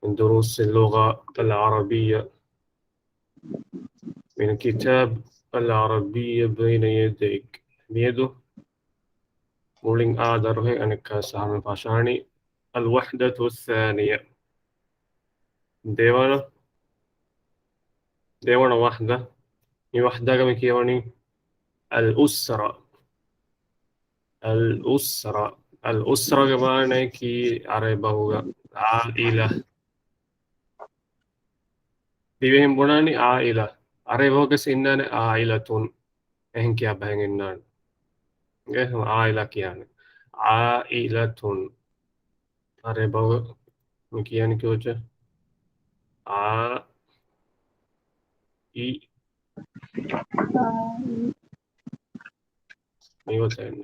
من دروس اللغة العربية من كتاب العربية بين يديك بيده muling aadarohe anaka sahame bashani الوحدة الثانية ديوانا ديوانا واحدة واحدة كم كيواني الأسرة الأسرة الأسرة كمان كي عربة عائلة بيهم بناني عائلة عربة كسينان عائلة إهن كيا بهنجنان إيه عائلة كيان عائلة عربة مكيان كيوجه عائلة أيوة تاني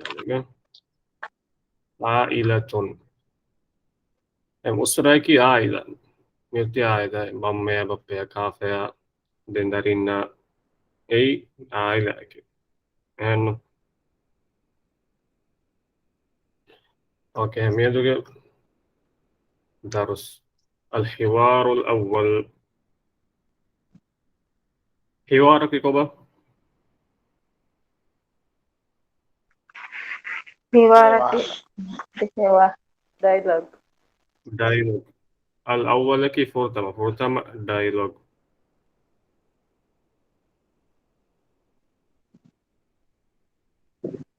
عائلة أسرة كي عائلة ميرتي عائلة مامة بابا كافيا دندرينا أي عائلة كي إنه أوكي ميدوك درس الحوار الأول حوارك كوبا حوارات بسوا dialogue. دايلوج الأول كي فورتما دايلوج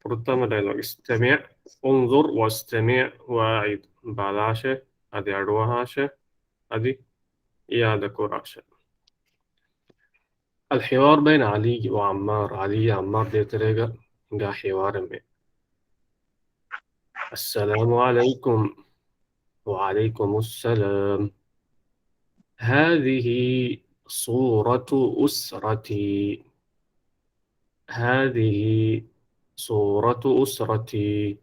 فورتما دايلوج استمع انظر واستمع واعد بالاشة أدي أروهاشة أدي إيادة كوراشة الحوار بين علي وعمار علي عمار دي طريقة جا حوار من السلام عليكم وعليكم السلام هذه صورة أسرتي هذه صورة أسرتي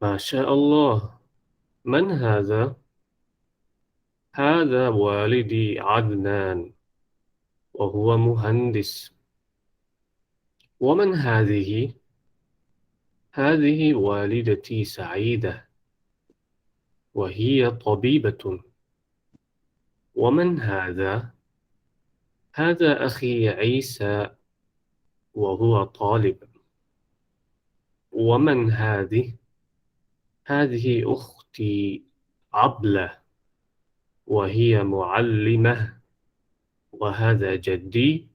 ما شاء الله من هذا؟ هذا والدي عدنان وهو مهندس ومن هذه؟ هذه والدتي سعيدة وهي طبيبة ومن هذا؟ هذا أخي عيسى وهو طالب ومن هذه؟ هذه أختي عبلة وهي معلمة وهذا جدي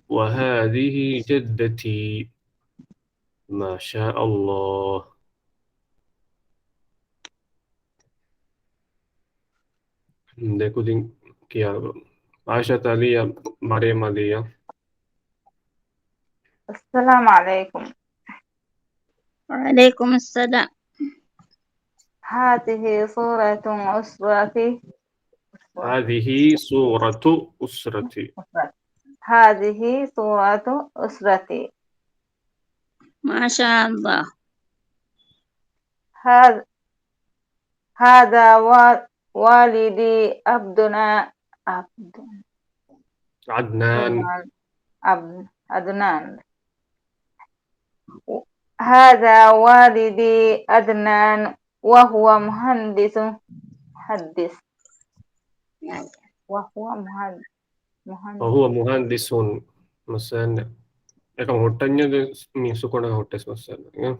وهذه جدتي ما شاء الله देखो दिन किया عائشة تالية مريم ليا السلام عليكم. وعليكم السلام. هذه صورة أسرتي. هذه صورة أسرتي هذه صورة أسرتي. ما شاء الله. هذا والدي عدنان أدنان. هذا والدي أدنان وهو مهندس. وهو وهو مهندس مثلا كم هوتنيا ميسوكونا هوتس مثلا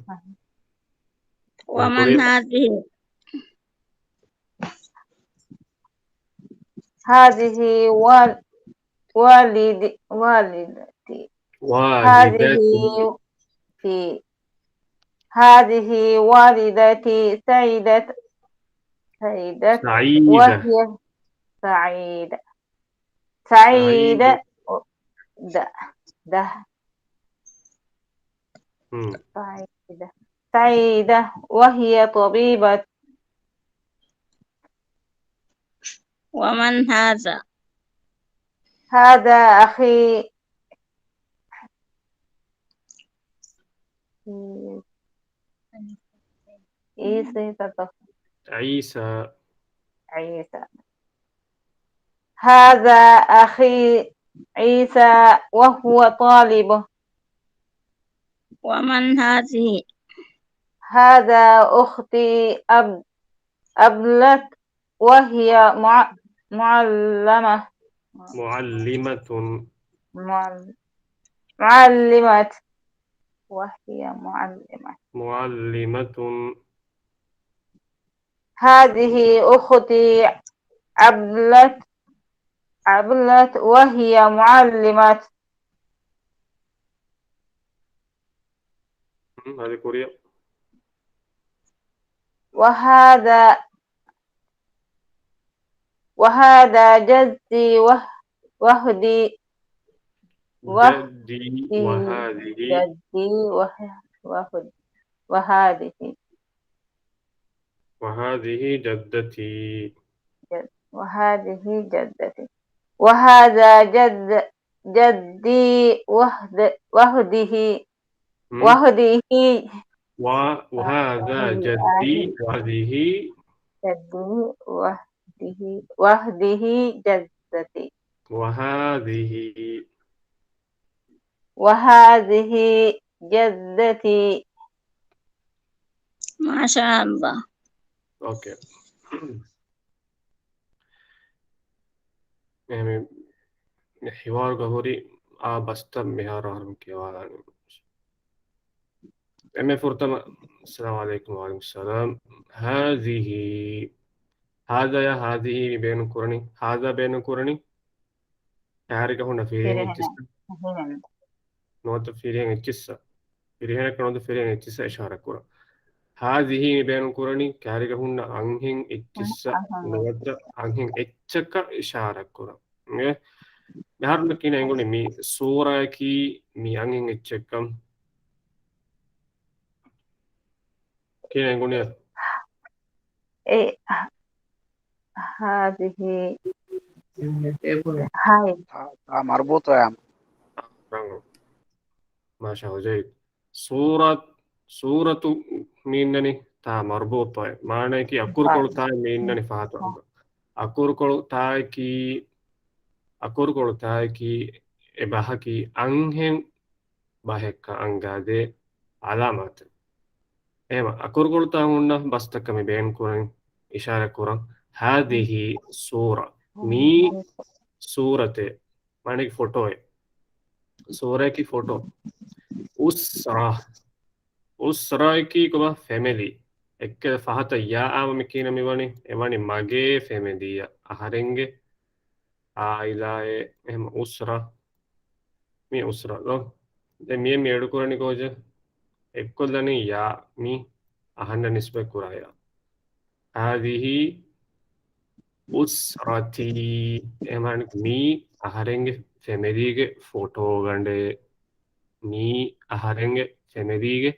ومن هذه؟ هذه والدتي. والدتي هذه والدتي سعيدة. سعيدة وهي سعيدة. سعيدة سعيدة ده مم. سعيدة وهي طبيبة. ومن هذا؟ هذا أخي عيسى عيسى. هذا أخي عيسى وهو طالب. ومن هذه؟ هذا أختي أبلة. وهي معلمة معلمة. معل- معلمة وهي معلمة. معلمة. هذه أختي عبلة وهي معلمة. هذه كوريا. وهذا جدي وهدي جدي وهدي وهذه. جدي وهدي وهذه وهذه جدتي. جدتي. وهذا جدي وهده م? وهده وهذا جدي وهذه. جدي وهده جدتي. وهذه. وهذه جدتي. ما شاء الله. اوكي. يعني حوار قهوري بستم مهار هرم كيوان. أما فرتما. السلام عليكم وعليكم السلام. هذه. هذا يا هذه بين كورني، هذا بين كورني. تعرف هنا فيرين هنا التسع. هنا نوت فيرين التسع. فيرين كنوت فيرين التسع إشارة كورة. هذه بين كورني تعرف هنا أنهين التسع. نوت أنهين إتشك إشارة كورة. إيه. بهار لكن يقول مي سورة كي مي أنهين إتشكم. كنا يقول إيه هذه هاي مربوطة يا عم. يا. ما شاء الله جيد. سورة مينني تا مربوطة معنى كي أكوركولو تاي مينني فاتو أكوركولو تاي كي أكوركولو تاي كي إباحكي أنهن باهكا أنغادي علامات. إما أكوركولو تاي هنا بس تكمي بين كورن إشارة كورن هذه سورة مي سورة معنى فوتو سورة की फोटो उसरा की कोबा फैमिली एक फहत या आम मिकीना मिवानी एवानी मागे family aharenge ailae em usra mi usra lo de mi edukurani koje ekkollani ya mi ahanna nisbe kuraya hadhihi usrati eman mi aharenge family ge photo gande mi aharenge family ge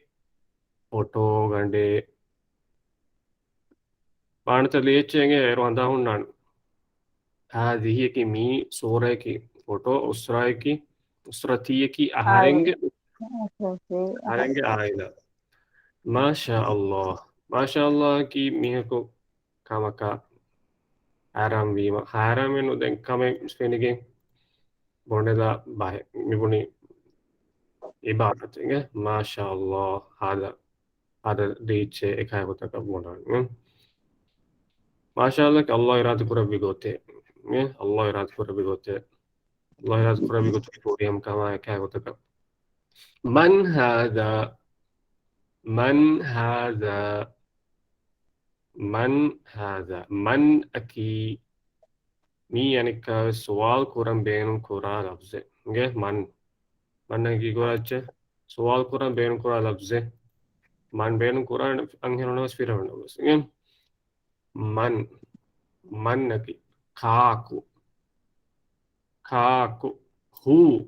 photo gande ಬಾಣತಲ್ಲಿ ಇರುವಂತಹ ಹುಣ್ಣಾಣು هذه كي مي صورة كي فوتو أسرة كي أسرتي كي هاي أهرنج عائلة. ما شاء الله. ما شاء الله كي ميهكو كامكا حرام بيما حرام إنه دين كامي سفينيجي بوندا باي ميبوني عبادة ما شاء الله. هذا ريتش إكاي بوتاكا بونا. ما شاء الله الله يراد كورا بيغوتي. الله يراد كورا بيغوتي. الله يراد كورا بيغوتي فوريهم كما إكاي بوتاكا. من هذا؟ من هذا؟ من هذا؟ من أكي مي يعني كسؤال كورن بينهم كورا لفظة. من أكي كورا سؤال كورن بينهم كورا لفظة. من بينهم كورا أنهي ناس فيران بس. من أكي كاكو هو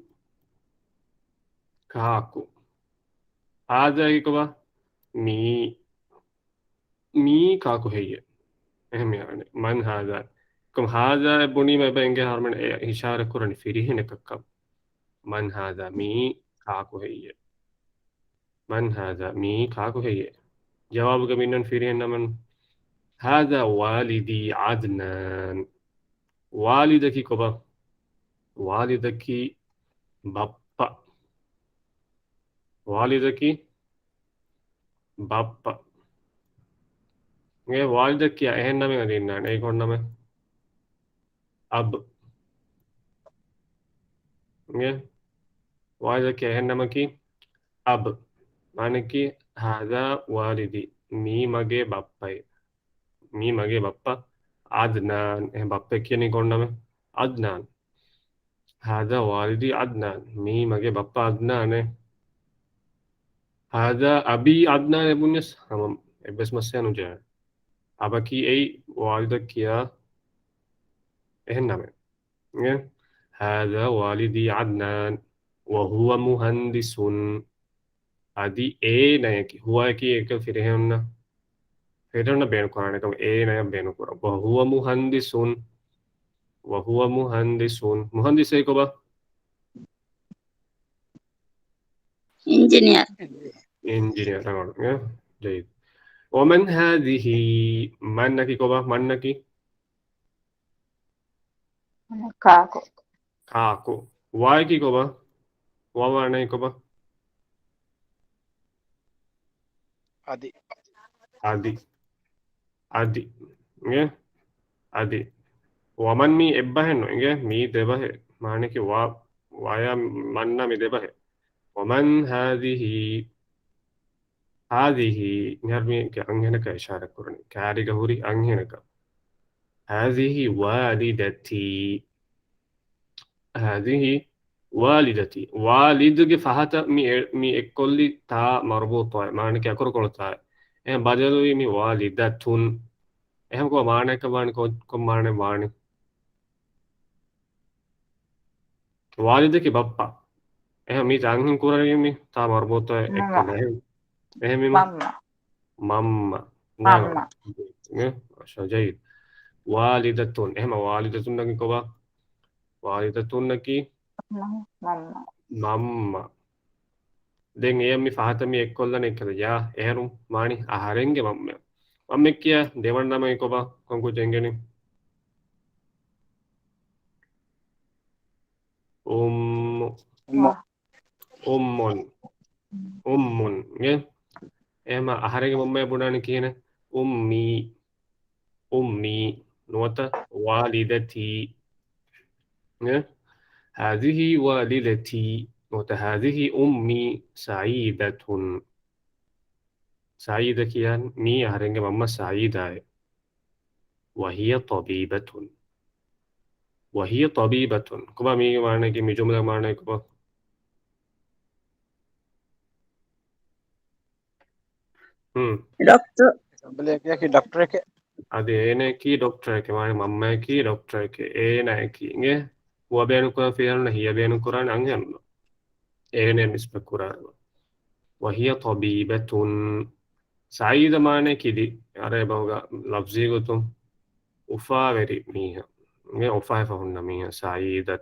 كاكو هذا أكي كوبا مي كاكو هي أهم يعني من هذا كم هذا بني ما بينجي هرمن إشارة كورن فيه نككب من هذا مي كاكو هي من هذا مي كاكو هي جواب كمينن فيه من هذا والدي عدنان والدك كوبا والدك بابا والدك بابا ये वालिद किया एहन नमे अदीन ना एक और नमे अब ये वालिद किया एहन नमे की अब माने की हाजा वालिदी मी मगे बाप्पा मी मगे बाप्पा अदनान बाप्पा किया नहीं कौन नमे अदनान हाजा वालिदी अदनान मी मगे बाप्पा अदनान है हाजा अभी अदनान है बुनिस हम बस मस्से अनुजा अब की ऐ वालिद किया एहन नमे هذا والدي عدنان وهو مهندس adi e na ki huwa ki ek firehonna benu korane kam e na benu kora wa huwa muhandisun muhandis e ko ba engineer, engineer tangol ya jayid ومن هذه من ki ko ba man ki Kako. kaako why ki ko ba wa mane ko ba Adi. adi adi ya adi waman mi ebbahe no inge mi debahe mane ki wa waya manna mi debahe waman هذه نرمي كأنهنك إشارة كورني كاري جهوري أنهنك هذه والدتي هذه والدتي والد فهتا مي إكولي تا مربوطة معنى كأكور كولتا إيه بدلوي مي والدتون إيه كو معنى كمان كو معنى والدك بابا إيه مي تانهن كورني مي تا مربوطة Mama. إكولي إيه مي Mama. ماما نعم Mama. ما شاء جيد والدتون إيه ما والدتون نكي كوبا والدتون نكي Mama. ماما دين إيه مي فهات مي إكولا نكذا يا إهرم ماني أهارنجي ماما ماما كيا ديوان نما كوبا كونكو جنجني أم Ummu. أمون أمون إيه ما أهارنجي ماما بناني كينا أمي أمي نوتا والدتي هذه والدتي وهذه أمي سعيدة سعيدة كيان مي هرنج ماما سعيدة وهي طبيبة وهي طبيبة كما مي معنى كي مي جملة معنى كما doctor, बोले क्या कि डॉक्टर के अदे एने की डॉक्टर के माने मम्मा की डॉक्टर के एने की इंगे वो बेनु कुरान फिरन नहीं ये बेनु कुरान अंगन एने निस्बत कुरान وهي طبيبة سعيدة معنى كدي أرى بوغا لفظي قلتم وفاوري ميها وفاي فهن ميها سعيد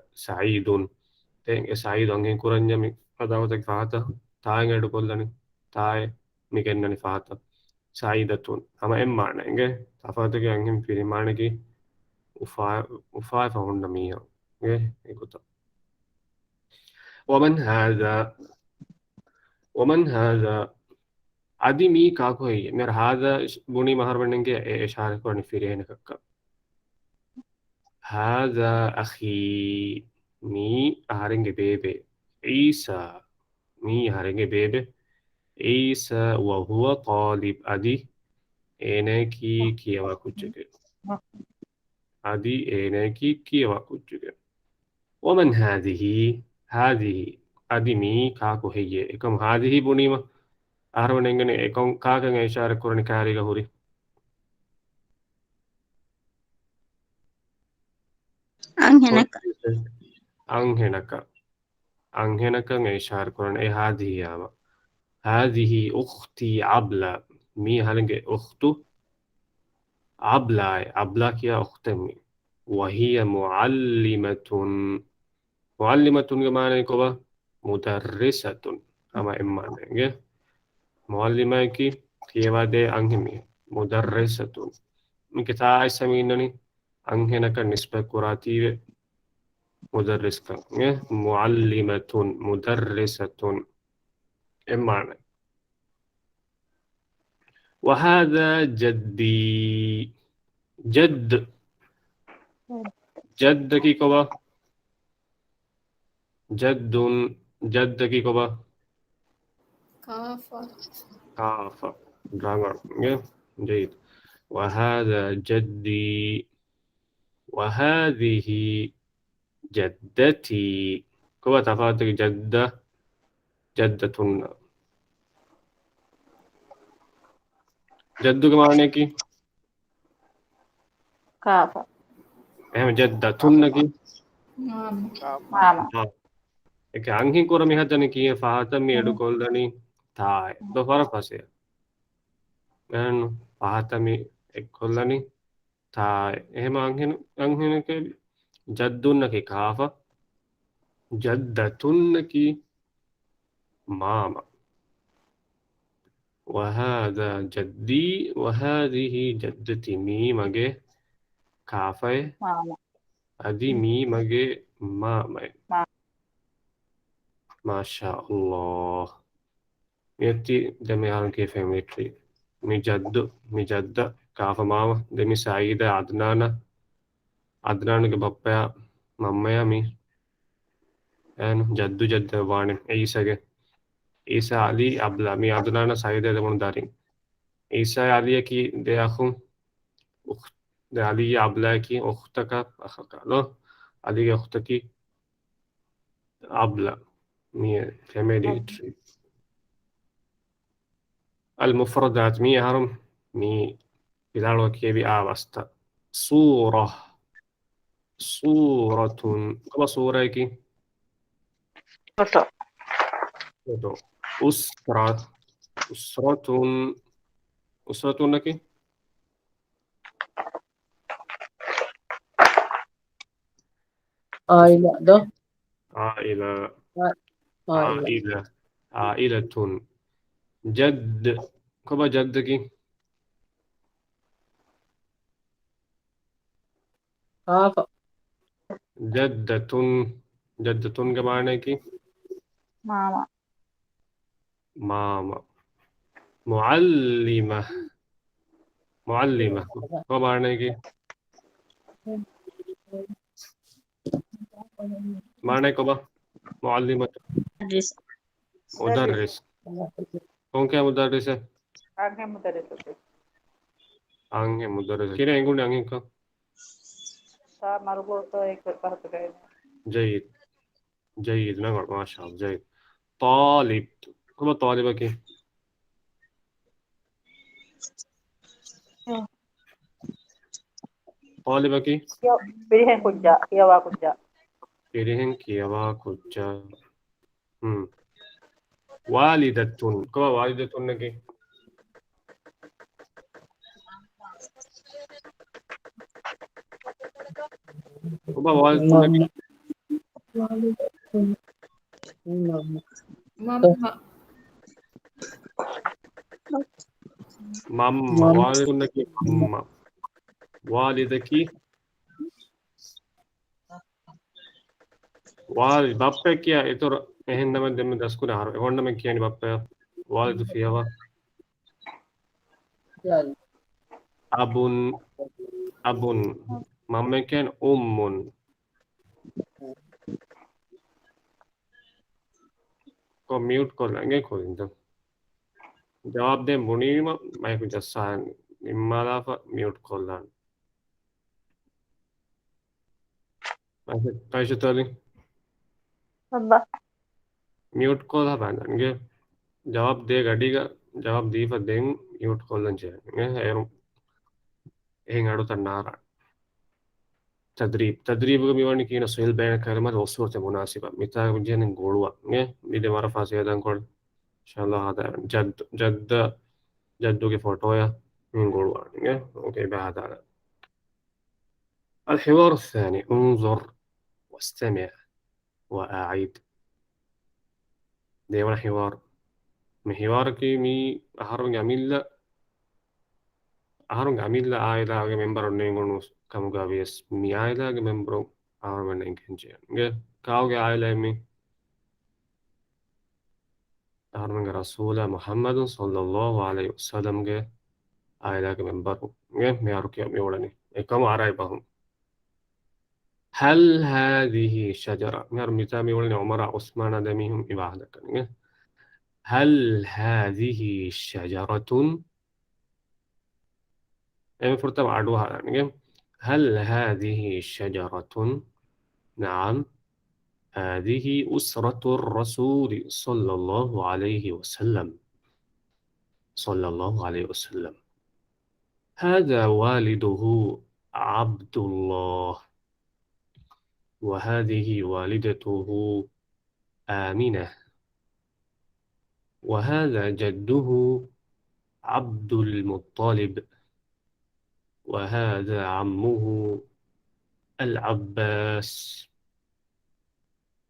تين سعيد أنجين كورن جمي أداوتك فاتا تاين أدوكولني تاي ميكنني فاتا سعيدة أما إم معنى إنجي تفاتك أنجين في معنى كي وفاي فهن ميها إنجي ومن هذا عدي مي كاكو هي مر هذا بني مهر بننجي إشارة كورن فيرين كاكا هذا أخي مي أهرنج بيبي عيسى مي أهرنج بيبي عيسى وهو طالب أدي إنكي كيوا كوجك أدي إنكي كيوا كوجك ومن هذه أدي مي كاكو هي إكم هذه بنيمة أهرونينغني إكم كاكا إشارة كورن كاريغا هوري أنهنك أنهنك إشارة كورن هذه ياما هذه أختي عبلة مي هلنج أخته عبلة كيا أختمي وهي معلمة كمان كوبا مدرسة أما إما معلمة كي كيوا دي أنهمي مدرسة من كتاع سمينني أنهنك نسبة كراتي مدرس كان معلمة مدرسة إما وهذا جدي جد جد की कबा جد جد की कबा كافة काफ ड्रांगर جيد وهذا جدي وهذه جدتي كبا تفاتك جدة جدة जद्दू के मारने की كافة එහෙම ජද්දා තුන්න Kafa की ماما ماما हाँ ඒක අංහින් කුරමි හදන කිය පහතම එඩු කොල්දනි තායි දොෆර පසය ගන්න පහතමි එක් කොල්ලනි තායි එහෙම අංහිනක ජද්දුන්නකි කාෆ ජද්දතුන්නකි මාම وهذا جدي وهذه جدتي مي مගේ කාෆය ماما අදි මී මගේ මාමයි ماما ما شاء الله يأتي دمي هارن كيف يميتري مجد كاف ماما دمي سعيدة عدنان के बप्पया मम्मया मी एन जद्दू जद्द वाणे ईसा के ईसा अली अब्ला मी अदनाना साइदे दमन दारी ईसा अली की दे अखुम उख दे अली अब्ला की उख्तका अखका लो अली के उख्तकी अब्ला मी फैमिली ट्री المفردات مي هرم مي بلالو كيبي آبستا صورة صورة كما صورة كي foto foto أسرة أسرة أسرة نكي عائلة ده عائلة عائلة عائلة عائلة جد كما جد كي كافة جدة جدة كمان كي ماما ماما معلمة معلمة كمان كي معنى كما معلمة مدرسة مدرس कौन क्या मुदर्रिस है आगे मुदरिस होते आंगे मुदर्रिस किरे एंगुल आंगे का सा मरबूतो एक बात गए جيد جيد نقول ما شاء الله جيد طالب كما طالبة كي طالبة كي pilihan kunja kiawa kunja كيرهن كيوا كوجا والدة كما والدة نكي كما والدة نكي ماما ماما والدة نكي ماما والدك والد بابا كيا إتور إهن نمن دم دسكون هارو إهون نمن كياني بابا والد فيها أب أب ماما كان को म्यूट कर लेंगे खोलिंदा जवाब दे मुनीमा मैं कुछ जसान निम्माला फा म्यूट खोलना ऐसे कैसे तली sabba म्यूट खोला बैंडनगे जवाब दे गाड़ी का जवाब दी फा देंग म्यूट खोलना चाहिए एरो एंगाड़ो तन्नारा تدريب بيواني كينا سهل بين كلمات وصورة مناسبة مثال وجهن نقولوا بيدي مرة فاسية نقول إن شاء الله هذا جدو की फोटो है نقولوا أوكي بهذا الحوار الثاني انظر واستمع وأعيد ديوان حوار من حوارك مي أهرم عميل عائلة member نيجون kamu gavis mi aila ke membro arwen enkenje nge kau ke aila mi arwen rasula muhammad sallallahu alaihi wasallam ge آيلاك من برو ميارك يوم يولني كم عرايبهم هل هذه شجرة ميار ميتامي يولني عمر عثمان دميهم إبادك هل هذه شجرة فرتم عدوها يعني هل هذه شجرة نعم هذه أسرة الرسول صلى الله عليه وسلم صلى الله عليه وسلم هذا والده عبد الله وهذه والدته آمنة وهذا جده عبد المطلب وهذا عمه العباس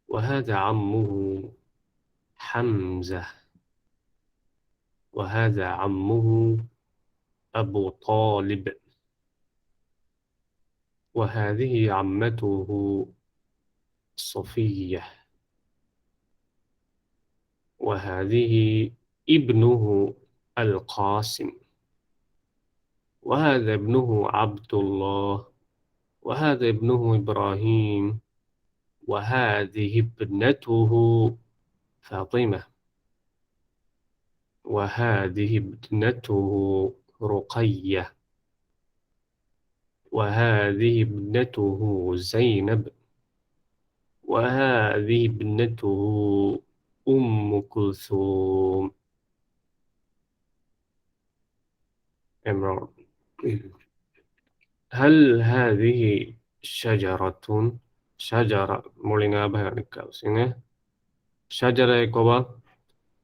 وهذا عمه حمزة وهذا عمه أبو طالب وهذه عمته صفية وهذه ابنه القاسم وهذا ابنه عبد الله وهذا ابنه إبراهيم وهذه ابنته فاطمة وهذه ابنته رقية وهذه ابنته زينب وهذه ابنته أم كلثوم عمران هل هذه شجرة مولينا بها نكاوسينه شجرة كوبا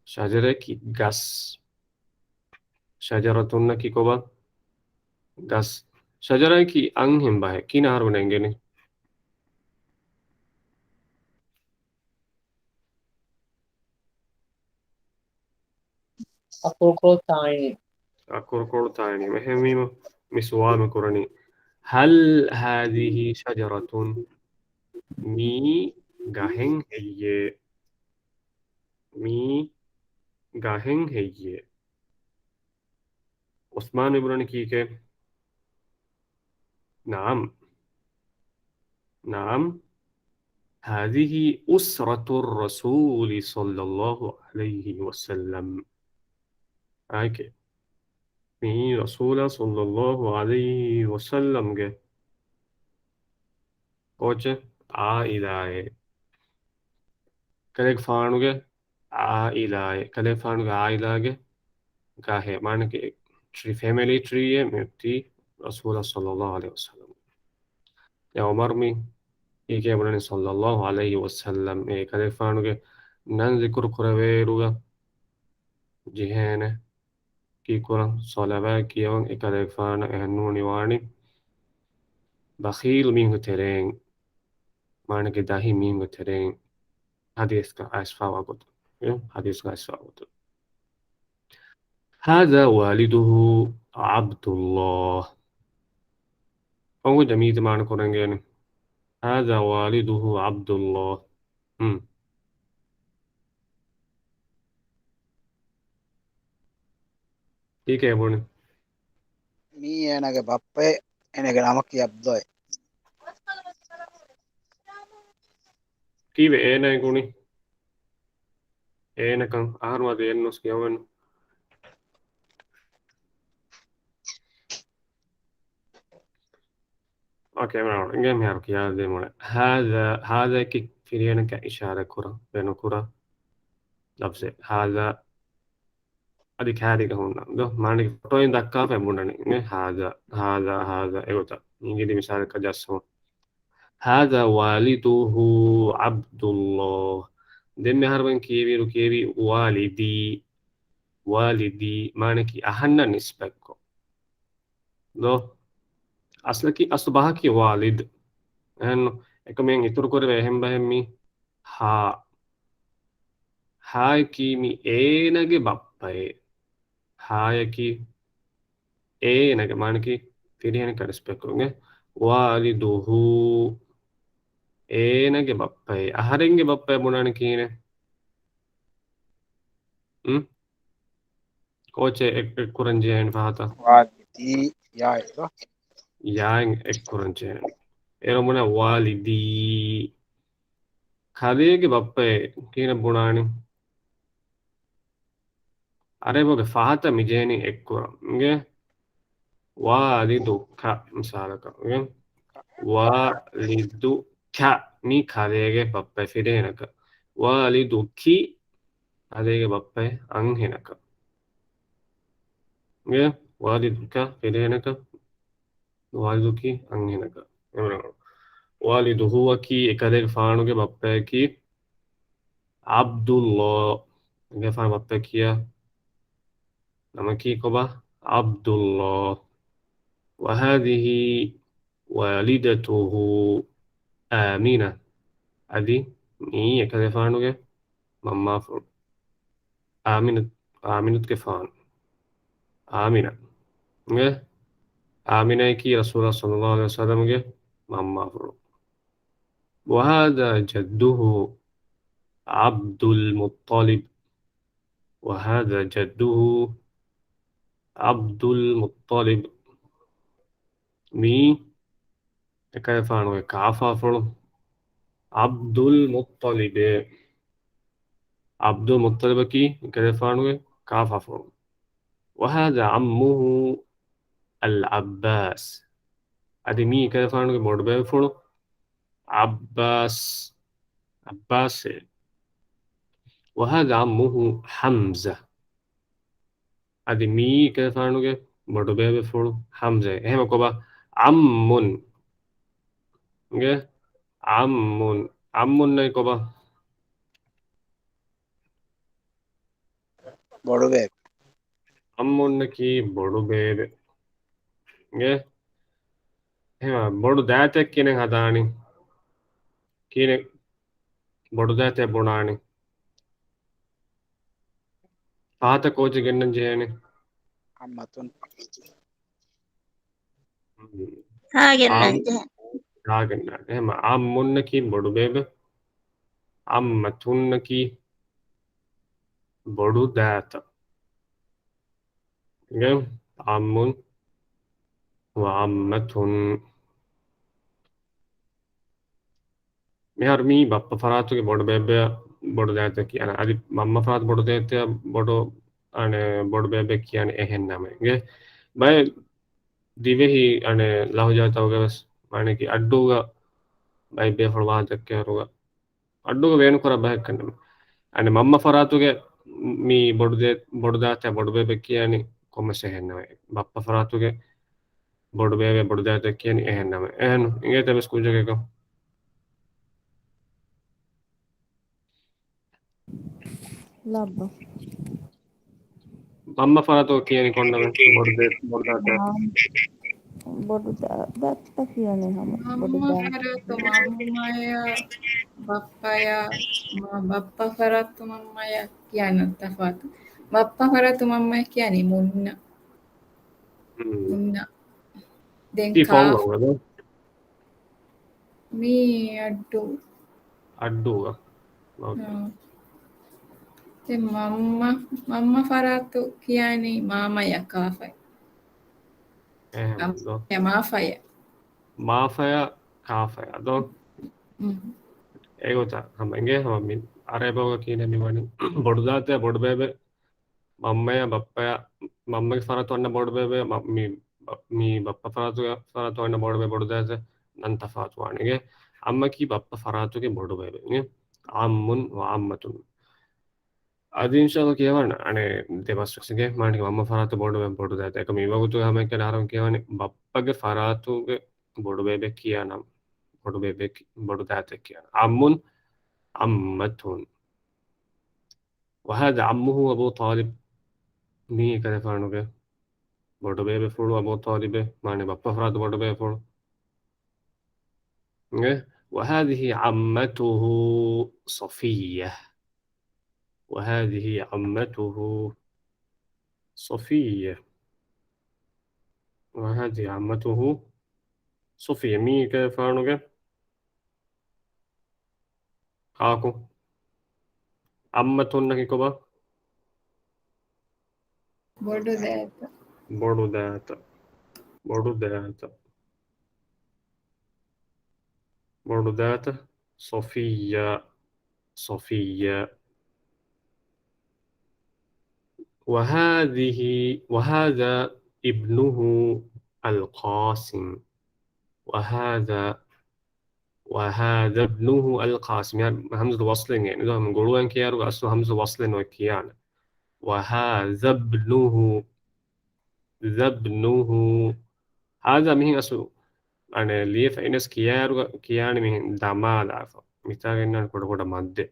شجرة كي غاس شجرة كي كوبا غاس شجرة كي أنهم بها كي نهار بننجني أقول ثاني أكور تاني مهمي مسوال مكورني هل هذه شجرة مي غاهن هي مي غاهن هي عثمان بن كيكه نعم نعم هذه أسرة الرسول صلى الله عليه وسلم هيك مي رسول صلى الله عليه وسلم جه اوچه عائلة كلك فانوگه عائلة كلك فانوگه عائلة كاهي معنى كي tree family tree ميبتي رسول صلى الله عليه وسلم يا عمر مي إيكي بناني صلى الله عليه وسلم كلك فانوگه نان ذكر كرويروگا جهنه كي كورا صلابا كيون كلك فانا اهنوني واني بخيل مينغ ترين معنى كي داهي مينغ ترين حديث کا اسفا وقت حديث کا اسفا وقت هذا والده عبد الله أو جميع معنى كورنجين هذا والده عبد الله ठीक है बोने मी एनगे बप्पे एनगे नमक यब्दोय की वे एना कोनी एना kan arma de ennos kiawen اوكي ما نجم يعرف يا زي مولا هذا كي فيرينا كإشارة كرة بين كرة لفظ هذا أديك هذه كهونا ده ما نيجي فتوين دكا فهمونا نه هذا إيوتا نيجي دي مثال كجاسم هذا والده عبد الله دم هربن كيبي والدي مانكي أهنا نسبكو ده أصل والد إنه إكمن يتر كور بهمي هاي كيمي نجي باباي هاي كي نجي مانكي تيري كرسبكو والده نجي باباي أهرنجي باباي بنانكينه كوتشي كورنجين فهذا ති යායක යාන් එක්කුරංචේ එරමුණ වාලිදී කදේගේ බප්පේ කියන බුණානි අරේබෝගේ ෆහත මිජේනි එක්කුරන්ගේ වාලිදුක මිසාලකගේ වාලිදුක මේ කදේගේ බප්පේ ෆිරේනක වාලිදුකි කදේගේ බප්පේ අංහෙනක ගේ වාලිදුක ෆිරේනක වාලිදුකි අංහෙනක වාලිදුහුවකි එකදේගේ ෆානුගේ බප්පේකි අබ්දුල්ලා ගේ ෆාන බප්පේ කියා نمكي قبة عبد الله وهذه والدته آمنة أدي مي كذا فانوجة ماما فر آمنة آمنة كفان آمنة إيه آمنة كي رسول الله صلى الله عليه وسلم ماما فر وهذا جده عبد المطلب وهذا جده عبد المطلب مي كيف أنا كعفافر عبد المطلب عبد المطلب كي كيف أنا كعفافر وهذا عمه العباس أدي مي كيف أنا بردبفر عباس عباس وهذا عمه حمزة أدي مي كيف أنا بردبفر حمزة هم كوبا عم गे عمٌ عمٌ नहीं कोबा බොඩු බේබ عمٌ की बड़ू बेबे गे हेमा बड़ू दाते किने हदानी किने बड़ू दाते बुनानी पाත कोच ගෙන්නන් ජයනේ අම්මතුන් hagen ආම් nanje ගාගන්න එහෙම عمٌ की बड़ू बेबे عمتٌ की बड़ू दात गे عمٌ وعمة මෙහර මී බප්ප ෆරාතුගේ බොඩ බැබ්බය බොඩ දැත කියන අදි මම්ම ෆරාත් බොඩ දෙතය බොඩ අන බොඩ බැබ්බ කියන එහෙන් නමගේ බය දිවෙහි අන ලහුජාතවගවස් මනකි අඩ්ඩුග බයි බේෆල් වාදක්කයරුග අඩ්ඩුග වේනු කර බැක් කන්නම අන මම්ම ෆරාතුගේ මී බොඩ දාතය බොඩ බැබ කියනි කොමස එහෙන්නවයි බප්ප ෆරාතුගේ බොඩ බේව බොඩ දැත කියන එහෙන්නම එහෙනු ඉගේ තම ස්කූජක labba මම්ම ෆරාතෝ කියනි කොන්නම බොඩ දාත bodu datta kiyane hama bodu mamma da faratu mammaya bappaya bappa faratu mammaya කියන තෆාතු බප්පා faratu mammaya කියන්නේ මුන්න දැන් ටී ෆෝන් කා වගද මේ අඩ්ඩු අඩ්ඩුව ඕකේ දැන් මම්මා faratu කියන්නේ මාමයා කාෆයි එහෙම දෝ මාෆය මාෆය කාෆය දෝ ඒගොත හමගේ හම අරබෝග කියන මිවනි බොඩු දාතය බොඩු බේබේ මම්මය බප්පය මම්මගේ ෆරතුවන්න බොඩු බේබේ මී බප්ප ෆරතුවන්න බොඩුබේ බොඩු දැස නන්ත ෆාතුවානගේ අම්මකී බප්ප ෆරාතුගේ බොඩු බේබේ අම්මුන් වාම්මතුන් අදිංශක කියවන්න අනේ දෙවස්ගේ මාටික මම ෆරාත බොඩුව බොඩු දැත එක මේ වගුතු හමක ආරම් කියවන බප්පගේ ෆරාතුගේ බොඩු බේබෙ කියනම් බොඩු බේබෙ බොඩු දැත කියන අම්මුන් අම්මතුන් وهذا عمه أبو طالب مي كذا فانوගේ බොඩු බේබෙ ෆුළු අබෝ طالب මානේ බප්ප ෆරාත බොඩු බේබෙ ෆුළු وهذه عمته صفية وهذه عمته صفية وهذه عمته صفية مي كيف فانوගේ කාකු අම්මතුන්න කිකොබ බොඩු දැත බොඩු දෑත بردات صفية صفية. وهذا ابنه القاسم. وهذا ابنه القاسم، يعني همزة وصل، يعني ده من قولوا إنك يارو أصله همزة وصل وكيان. وهذا ابنه، ذا ابنه، هذا مين أصله يعني ليه فإنس كيارو كيان من دمال عفوا مثال إن كده مادة.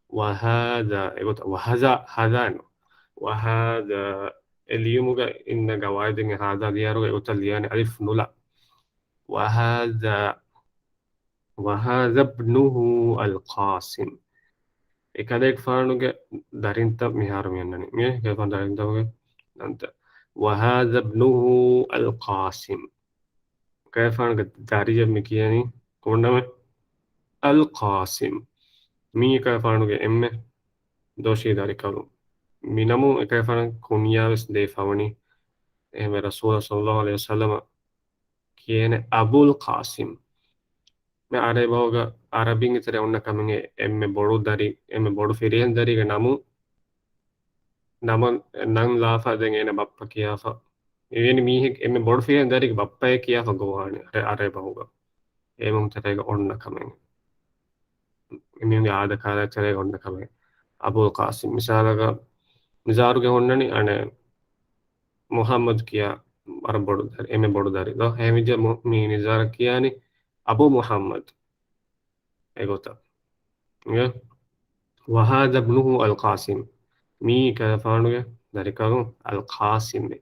وهذا يقول وهذا إنه وهذا اليوم إن قواعد هذا ديارو يقول يعني ألف نلا. وهذا ابنه القاسم. إكادك فارنوغ دارينتا ميهارم ينني ميه كيفان دارينتا وغا أنت. وهذا ابنه القاسم. كيفان داريجا مكياني كونما القاسم. مي كيفان إمه دوشي داري كالو مينامو كيفان كونيا بس ديفاوني إمه رسول صلى الله عليه وسلم كيان أبو القاسم. मैं अरे बहुगा अरबी की तरह उन्ना कमेंगे एम में बोड़ो दारी एम में बोड़ो फेरियन दारी का नामु नामन नंग लाफा देंगे ना बाप्पा किया फा ये नहीं है एम में बोड़ो फेरियन दारी का बाप्पा है किया फा गोवाने अरे बहुगा एम उन तरह का उन्ना कमेंगे एम उन आधा खाना तरह का उन्ना कमेंगे अबुल कासिम मिसाल का मिजारू के उन्ना नहीं अने मोहम्मद किया अरब बोड़ो दारी एम में बोड़ो दारी तो है मिजा मी निजार किया नहीं अबू मोहम्मद एगोता وهذا ابنه القاسم. مي كفانوه dari kamu Al-Qasim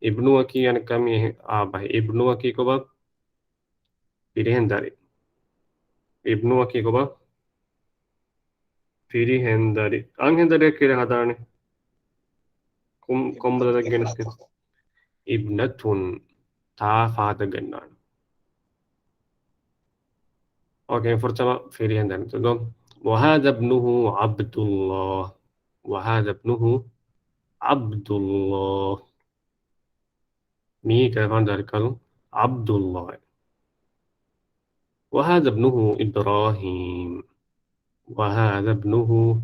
ibnu aki yani kami abah ibnu aki ko ba pilihan dari ibnu aki ko ba pilihan dari angin dari kira hadane kumbala da geneske ibnatun ta fada gannan. Oke pertama pilihan dari itu dong. وهذا ابنه عبد الله. وهذا ابنه عبد الله. مي كفان dari kamu عبد الله. وهذا ابنه إبراهيم. وهذا ابنه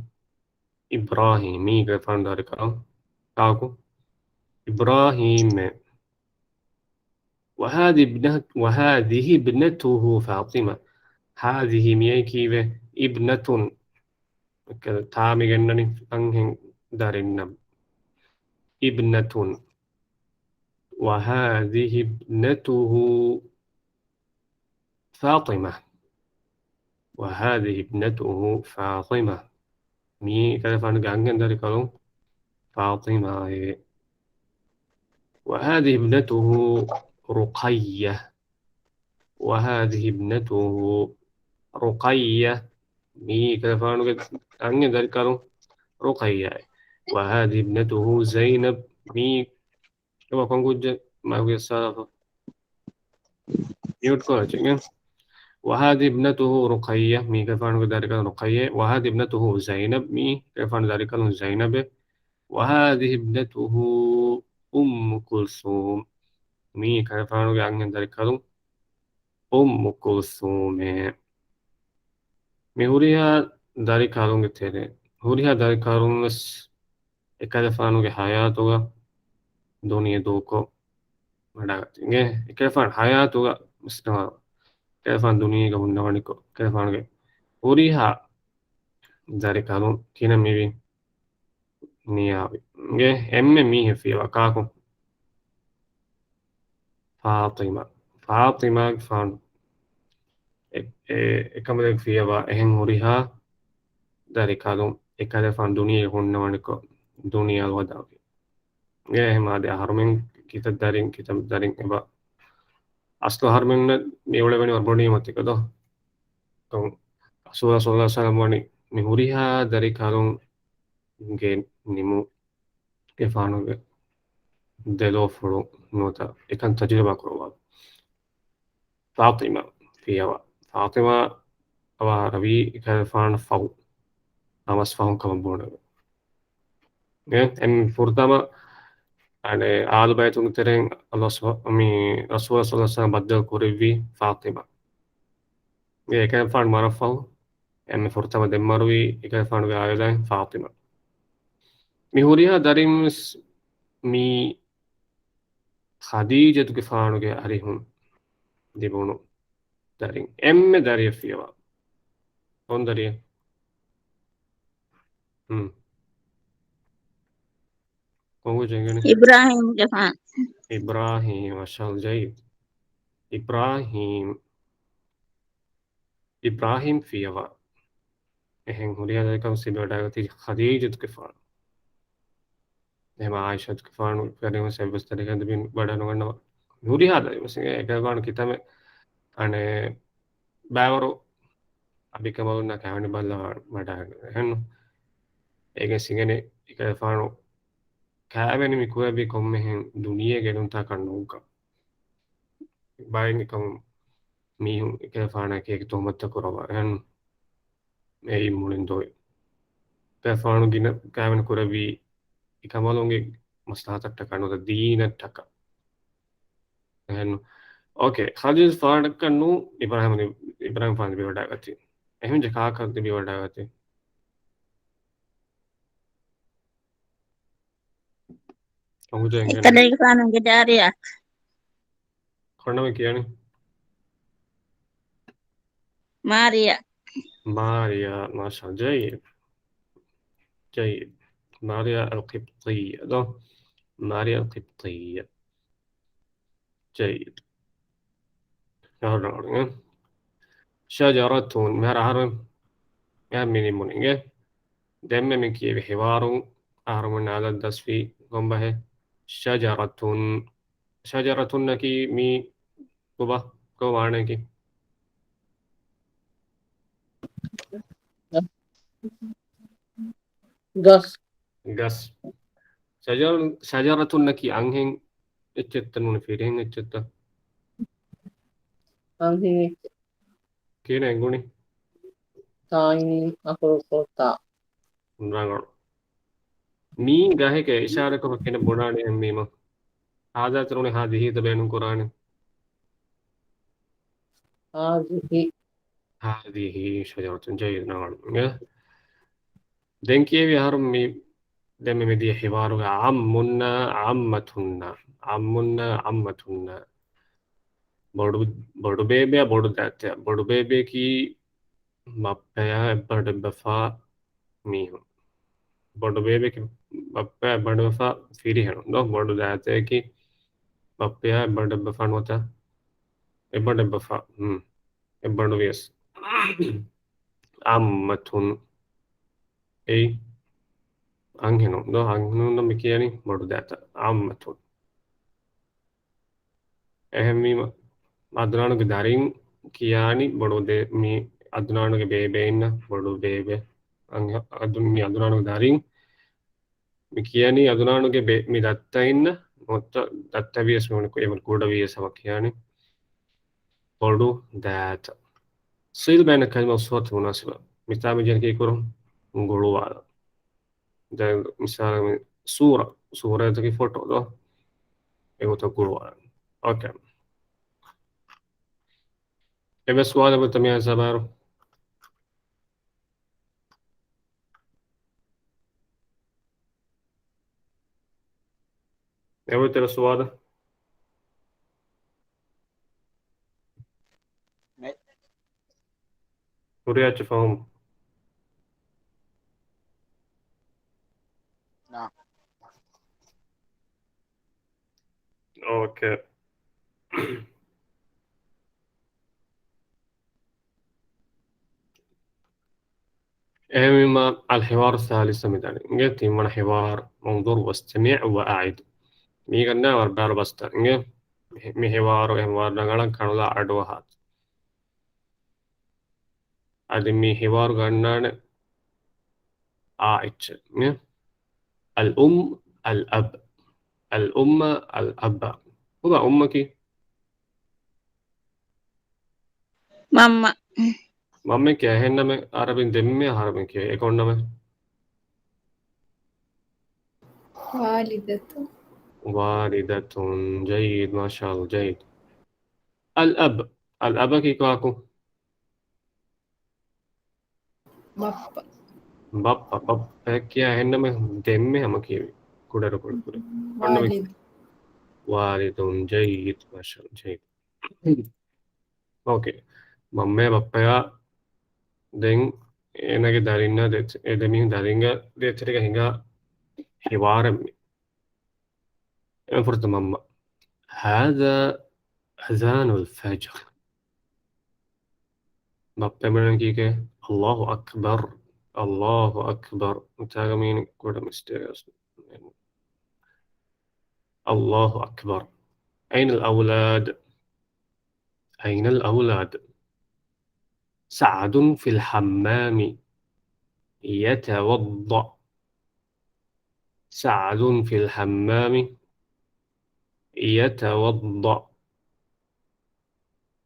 إبراهيم. مي كفان dari kamu كاكو إبراهيم. وهذه ابنته فاطمة. هذه ميكي ابنة كذا تامي جنني أنهن دارنا ابنة. وهذه ابنته فاطمة. وهذه ابنته فاطمة. مي كذا فانجان dari kamu فاطمة. وهذه ابنته رقية. وهذه ابنته رقية. مي كفانو أنجي ذلك قالوا رقية. وهذه ابنته زينب. مي كما كنت ما هو السالفة يقول كل وهذه ابنته رقية. مي كفانو ذلك رقية. وهذه ابنته زينب. مي كفانو ذلك زينب. وهذه ابنته أم كلثوم. مي كفانو أنجي ذلك أم كلثوم. مهوريها داري كارون تيري هوريها داري كارون بس إكاد فانو के حياة होगा दुनिया दो को बड़ा करेंगे إكاد فان حياة होगा مستوى إكاد فان दुनिया का बुन्ना वाली को إكاد فان के هوريها داري كارون كنا ميبي نيابي إيه إم ميه في وكاكو فاطمة فان كم في يبا إهن هوريها dari kalum ekade fan dunia honna waniko dunia alwada ya ma de harmen kita daring eba aslo harmen na meole bani orboni mate kado to rasulullah sallallahu alaihi wasallam wani mihuriha dari kalum ge nimu ke fanu ge delo furu nota ekan tajriba korowa fatima fiyawa fatima awa rabi ekade fan fau amas faun kama bona em furtama يعني آل بيت ترين الله رسول صلى الله عليه وسلم بدل كوريفي فاطمة كان فان مرفو يعني فرتما دمروي كان فان وعائلة فاطمة مهوريها داريمس مي خديجة كفانو كي عليهم ديبونو دارين داري فيها on داري هو جنگني إبراهيم جفان إبراهيم ما شاء الله جيد إبراهيم فيها هوريها داري كم سيبادة خديجة كفانو ما عائشة كفانو كريم سبب استريك دبين بدن وعنا هوريها داري بس كفانو كتامة أنا باورو أبي كمالنا كهاني بالله بدن هنو سينغني كفانو كأبني مكوى بكم مهن دنيا جنون تاكنوكا باين كم ميهم كفانا كيك تومت كوروا هن أي مولين دوي كفانو جينا كأبن كورا بي كمالونج مصلحة تكانو الدين التكا هن أوكي خالد فان كنو إبراهيم فان بيودا كتي أهم جكا كنت بيودا كتي kamu jangan إكلي كانوا جداريا karena mekiani ماريا ماريا ما شاء الله جيد ماريا القبطية ده ماريا القبطية جيد هذا شجرة مهر هرم من منيجة دم من كي بحوار أهرم على الدس في قنبه شجرة شجرة نكي مي كوبا كوبا نكي gas gas شجرة نكي أنهن اتشتنون فيرين اتشتن anhi كينا يقولي tiny akrokota رانغر مي gahe ke ishara ko kene bonani mima هذا تروني هذه تبين القرآن هذه هذه شجرة جيد نعم دنكي بيهرم مي دم مدي حوار عمنا عمتنا बड़ू बड़ू बेबे बड़ू दाते बड़ू बेबे की बाप्पया बड़ बफा मी हूँ बड़ू बेबे की बाप्पया बड़ बफा फिरी है नो बड़ू दाते की बाप्पया बड़ बफा नोता ए बड़ बफा ए बड़ू yes ammatun ei angheno do angheno no mikiani bड़ू दाता ammatun ehmi adnanu ke darin kiyani bड़ू de mi adnanu ke bebe inna bड़ू bebe adunni adnanu darin Mikiani adunanu ke mi datta inna motta datta vies mon ko evan kuda vies makiani bodu that sil bana kalma صوت مناسبة مثال جن كي يكون ngulu wala dan misalnya sura itu ki foto do ego to ngulu wala oke ebe suada bertanya sabar ebe tera suada وريا تفهم نعم اوكي إما الحوار الثالث مثلا قلت من حوار منظور واستمع وأعد ميغنا وربار بستا مي حوار نغلق كانوا أدوى هات أدي مي حوار غنان آئتش الأم الأب الأم الأب هو أمك ماما مامي क्या है ना मैं अरबिन दिन में हरबिन क्या एक और ना मैं والدته والدة. جيد ما شاء الله جيد. الأب. الأب كي كاكو. بابا بابا بابا क्या है ना मैं दिन में हम की कुड़े कुड़े कुड़े पढ़ने में والد والد جيد ما شاء الله جيد. اوكي مമ്മേ പപ്പയാ den enage darinna det edemi daringa det teriga hinga hiwaram فرت ماما هذا أذان الفجر. بابا من كيكه الله أكبر الله أكبر متاغمين كودا مستيريوس. الله أكبر. أين الأولاد؟ أين الأولاد؟ سعد في الحمام يتوضأ. سعد في الحمام يتوضأ.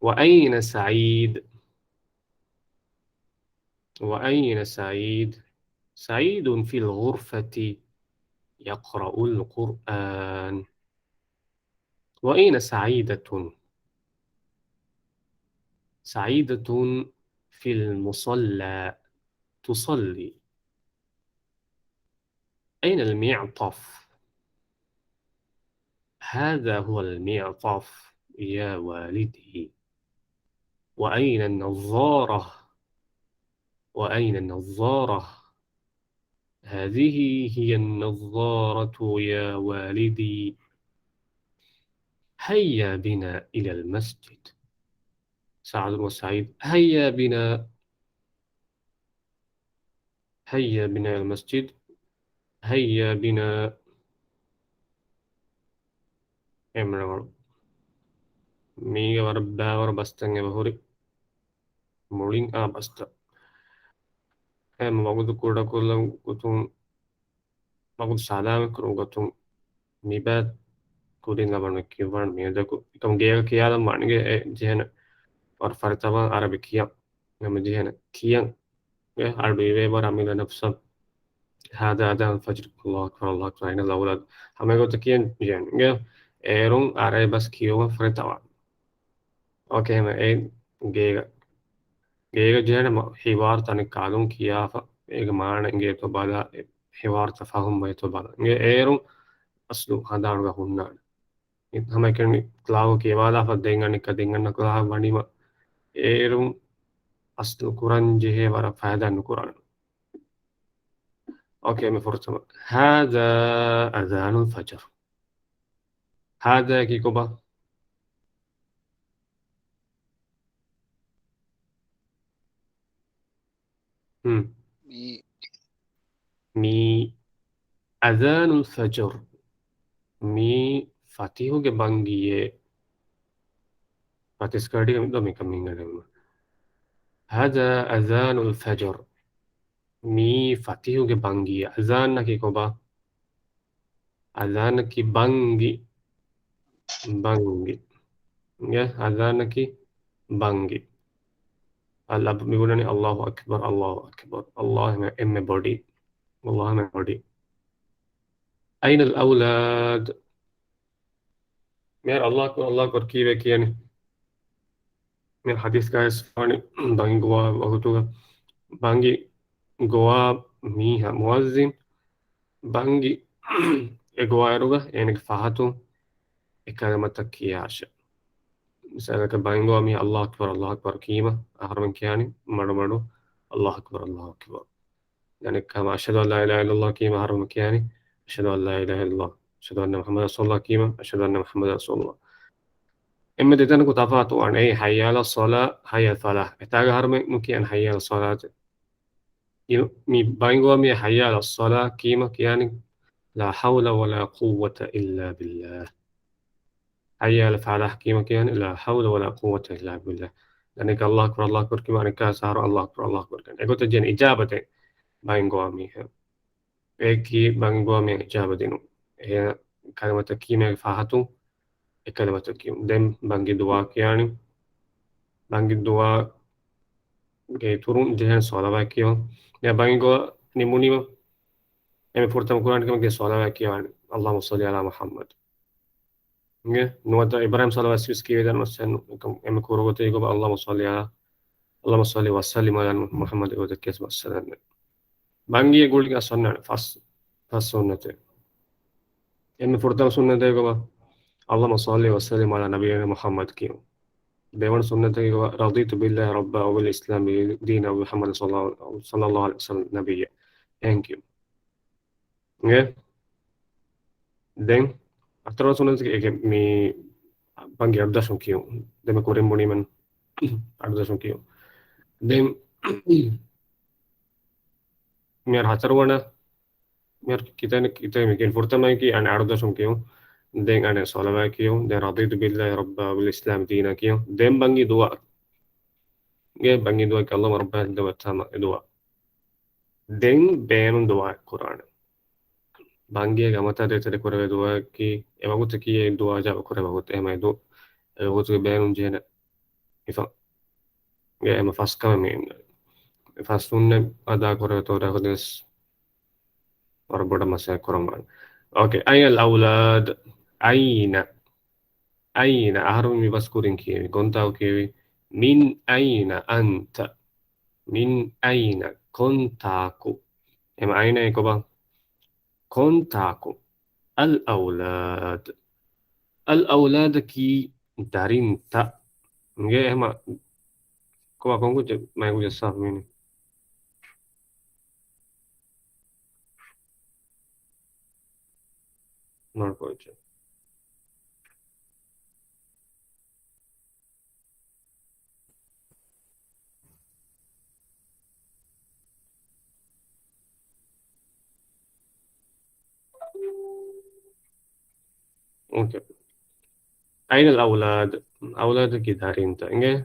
وأين سعيد؟ وأين سعيد؟ سعيد في الغرفة يقرأ القرآن. وأين سعيدة؟ سعيدة في المصلى تصلي. أين المعطف؟ هذا هو المعطف يا والدي. وأين النظارة؟ وأين النظارة؟ هذه هي النظارة يا والدي. هيا بنا إلى المسجد. سعد وسعيد هيا بنا. هيا بنا إلى المسجد. هيا بنا. إمرأة ميغا وربا وربستنغ بهوري مولين بستا موجود كودا كلهم كتوم موجود سلام كرو كتوم ميبات كودين لبرن كيوان ميدكو كم جيل كيالا مانجي جهنا ورفرتما عربي كيان نم جهنا كيان عربي ويبر عميل نفسه. هذا أذان الفجر. الله أكبر الله أكبر. أين الأولاد؟ हमें को तकियन जन एरों आरे बस कियो فرتوا. ओके मैं एक गेगा गेगा जहना हिवार तने कालूं किया एक मान इंगे तो बाला हिवार तफाहम में तो बाला इंगे एरों असलु हदान का हुन्ना हमें कहीं क्लाव के वाला फदेंगा निकदेंगा नकलाव बनी मा एरों असलु कुरान जहे वाला फायदा नुकुरान. اوكي من فرصة. هذا أذان الفجر. هذا كيكوبا. مي مي أذان الفجر. مي فاتيحو के बंगिए فاتسكاري كم دو ميكمينغ لهم. هذا أذان الفجر. مي فاتيحو के बंगिए أذان كيكوبا. أذان की बंगी बंगी يا أذان की बंगी. الله بيقولني الله أكبر الله أكبر الله ما إم بودي والله ما بودي. أين الأولاد؟ مير الله أكبر الله أكبر كيف يعني من حديث كايس فاني بانجي غوا وقتوها بانجي غوا ميها مؤذن بانجي غوا يروغا يعني فاهتو إكلمة تكياشة. مثلا كبانجي غوا مي الله أكبر الله أكبر كيما أهرمن كياني مرو مرو الله أكبر الله أكبر يعني كما أشهد أن لا إله إلا الله كيما أهرمن كياني أشهد أن لا إله إلا الله أشهد أن محمد رسول الله كيما أشهد أن محمد رسول الله. إما ديتنا كتافات وان أي حي على الصلاة حي الفلاح إتاجا هرم ممكن حي على الصلاة مي باينغوا مي حي على الصلاة كيما كياني لا حول ولا قوة إلا بالله. حي على الفلاح كيما كياني لا حول ولا قوة إلا بالله. لأنك الله أكبر الله أكبر كيما أنك سهر الله أكبر الله أكبر كان إيكو تجين إجابة باينغوا مي إيكي باينغوا مي إجابة دينو هي كلمة كيما فاهتو كلمة كيم دم بانجي دعاء كياني بانجي دعاء كي تورون جهان صلاة كيو يا بانجي غو نيموني ما أمي فرتم القرآن كم كي صلاة كيو اللهم صل على محمد nge nuwata Ibrahim sallallahu alaihi wasallam kiwe dan masan em kurogote go Allahumma salli wa sallim ala Muhammad wa zakiyas wasallam bangi gulga sunna fas sunnate em furta sunnate go Allahumma salli wa sallim ala nabiyyina Muhammad kiyo dewan sunnate go raditu billahi rabba wa bil islam dina wa Muhammad sallallahu alaihi wasallam nabiyya thank you nge den atro sunnate ke mi bangi ardashon kiyo de me kurim boni man ardashon kiyo den mer hatarwana mer kita mikin furtama ki an ardashon kiyo den ane salama kiyo den raditu billahi rabba wal islam dina kiyo den bangi dua ge bangi dua ke Allah rabbana da tama dua den ben dua Quran bangi gamata de tere korwe dua ki emagut ki dua ja korwe bagut emai do emagut ben jena ifa ge ema faska men fasunne ada korwe to da hodes وربنا مساء كرمان اوكي اين الاولاد اين اهرم بذكرين كيوي كنت او كيوي من اين انت من اين كنتاكو اما اين يكوبا كنتاكو الاولاد كي دارينتا nge ema كوبا كونكو ما يقول الصاف مني نوركوجه اوكي اين الاولاد اولادك دارينتا nge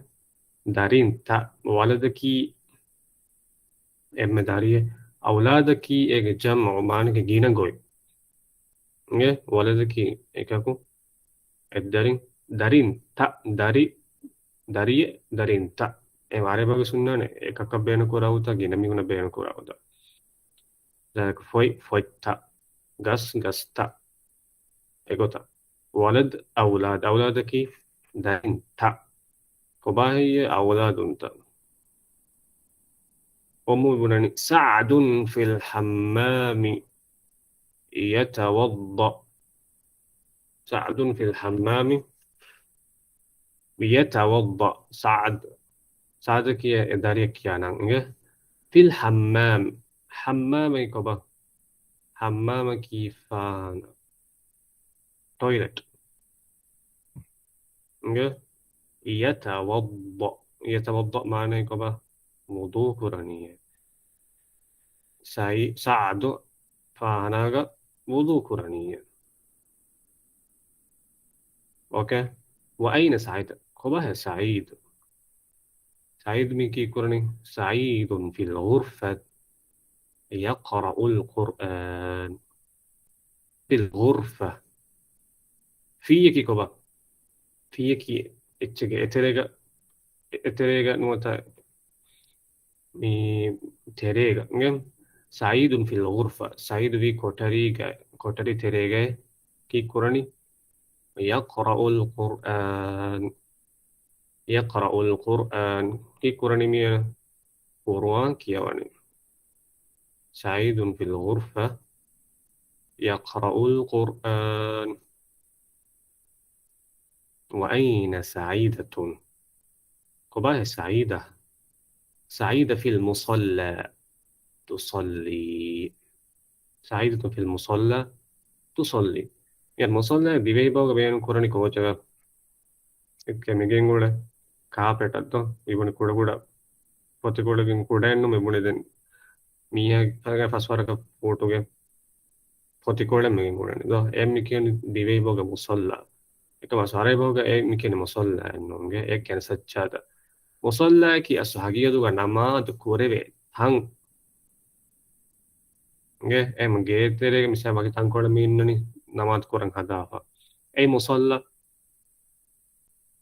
دارينتا ولدك ام داريه اولادك اج جمع معنى جينا غوي nge ولدك ekaku darin darinta e mare bage sunnane ekaka bena korawuta gina miguna bena korawuta ذلك foitta gasta egota ولد أولادك دارنتا كباهي أولادنتا بناني سعد في الحمام يتوضأ سعد في الحمام يتوضأ سعدك يا إداريك يا نانجه في الحمام حمام كبا حمام كيفان تويلت يتوضأ معناه كبا وضوء قرانية سعد فاناغا وضوء قرانية اوكي وأين سعيد كبا سعيد ميكي قراني سعيد في الغرفة يقرأ القرآن في الغرفة فيكي كبا فيكي اتريغا نوتا مي تريغا سعيد في الغرفة سعيد في كوتري تريغا كي قراني يقرأ القرآن كي قراني مي قرآن كيواني سعيد في الغرفة يقرأ القرآن وأين سعيدة كباه سعيدة في المصلى تصلي سعيدة في المصلى تصلي يعني المصلى ديبي باغ بيان قراني كوجا كميجين غولا كابت أدو يبون كودا پوتي كودا كين كودا إنه ميبون إذن ميها فاغا فاسوارا فوتوغا پوتي كودا ميجين غولا دو ميكين ديبي باغ مصلى كما ساري باغ ميكين مصلى إنه كان سجادة مصلى كي أسحاقية دوغا نماز كوريبي تان جيتري مثلا باقي تان كودا مينني نماز كوران هدافا مصلى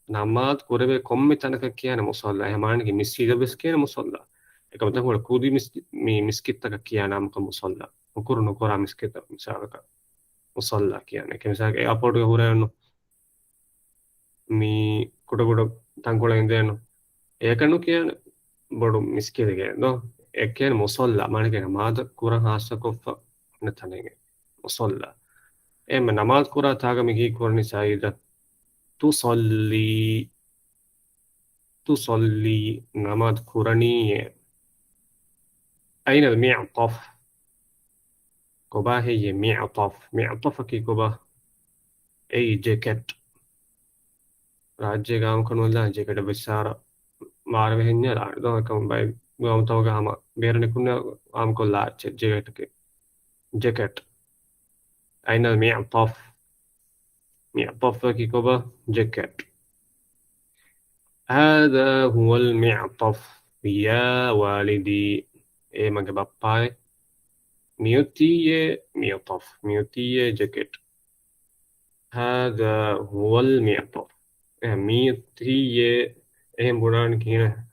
نماز كوريبي كومي تانكا كيانا مصلى معنى كي مسجد بس كيانا مصلى كما تقول كودي مسكتك كيانا مكا مصلى وكورو نكورا مسكتك مثلا مصلى كيانا كمثلا أبورد هورانو mi kuda kuda tangkola indeno ekanu kiyan bodu miskilege no ekyan musalla manike namaz kuran hasa koffa natanege musalla em namaz kura taga mi ki korni saida tusalli تصلي نماذج كورانية أين المعطف كوبا هي معطف كي كوبا أي جاكيت راجع قام كانوا لا جاكيت بسارة ما أعرف هني لا ده كم باي قام توقع هما بيرني كنا قام كل جاكيت أين المعطف معطف كي كوبا جاكيت هذا هو المعطف يا والدي إيه ما جاب ميوتية جاكيت هذا هو المعطف ميوتية إهم بنان كينا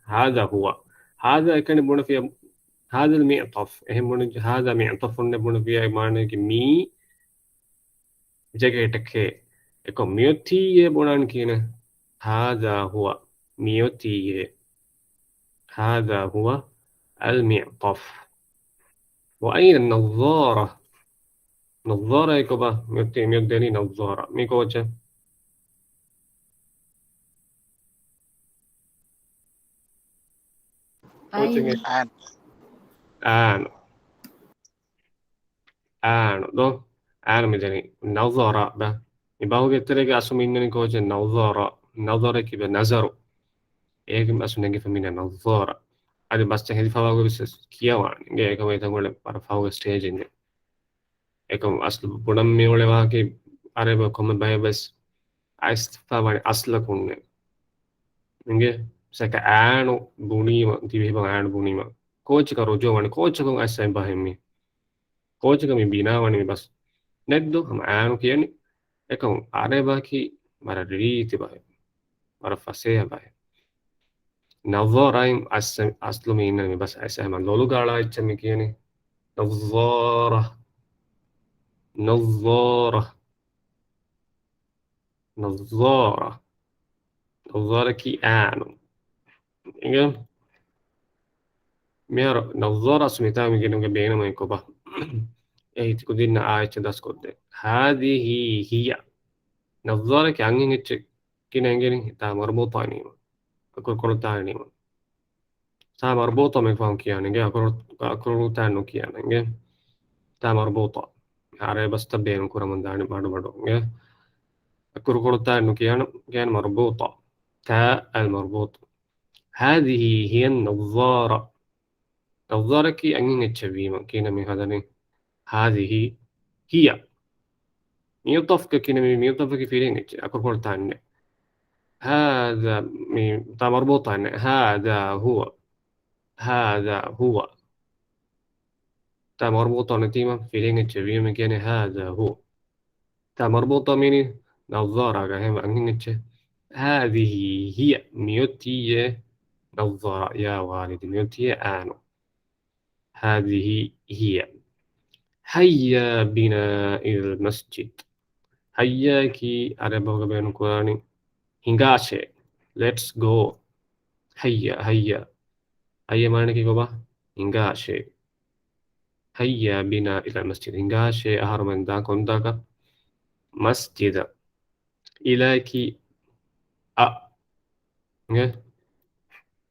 هذا كان بنا فيها هذا المعطف إهم بنا هذا معطف بنا فيها معنى مي جاكيت كي إكو ميوتية بنان كينا هذا هو ميوتية هذا هو المعطف وأين النظارة نظارة يكوبا ميوديني نظارة ميكوجا Ain. an آن دو ميداني نظارة با يبقى تريجا أسو مينني كوجا نظارة كيبا نظرو إيه أسو نجي فمينا نظارة ada basta hedi fawago bis kiyawan ge ko eta gole para fawago stage inde eko aslu budam mi ole wa ki are ba kom ba bes ast fawan asla kunne nge saka anu bunima tibi ba anu bunima coach ka rojo wan coach ko asai ba hemmi coach ka mi bina wan mi bas neddo ham anu kiyani eko are ba ki mara riti ba mara fase ba نظارة أصل من بس أسمع لولو قالا يتسمى نظارة نظارة نظارة نظارة كي آنو إنجا مير نظارة سميتا ميجينو بينا ما يكوبا إيه تقولين آية تداس كود هذه هي نظارة كي أنجي نتشك كي نجيني تا مربوطة نيما أكون كرتا نيما تا مربوطة من فهم كيان إنجا أكون تانو كيان إنجا تا مربوطة عربي بس تبين كورا من داني بارو إنجا كركرتا إنه كان مربوطة تاء المربوط هذه هي النظارة نظارة كي أنين التشبيه كينا من هذا هذه هي ميوطف كينا من ميوطف كفيلين كركرتا إنه هذا تاء مربوطة إنه هذا هو تاء مربوطة نتيمة فيلين التشبيه من كان هذا هو تاء مربوطة مني نظارة كهم أنين هذه هي ميوتية نظارة يا والدي ميوتية آنو هذه هي هيا بنا إلى المسجد هيا كي أربعة بين القرآن هنغاشي let's go هيا معنى كي كوبا هنغاشي هيا بنا إلى المسجد هنغاشي أهار من دا كونداكا مسجد إلى كي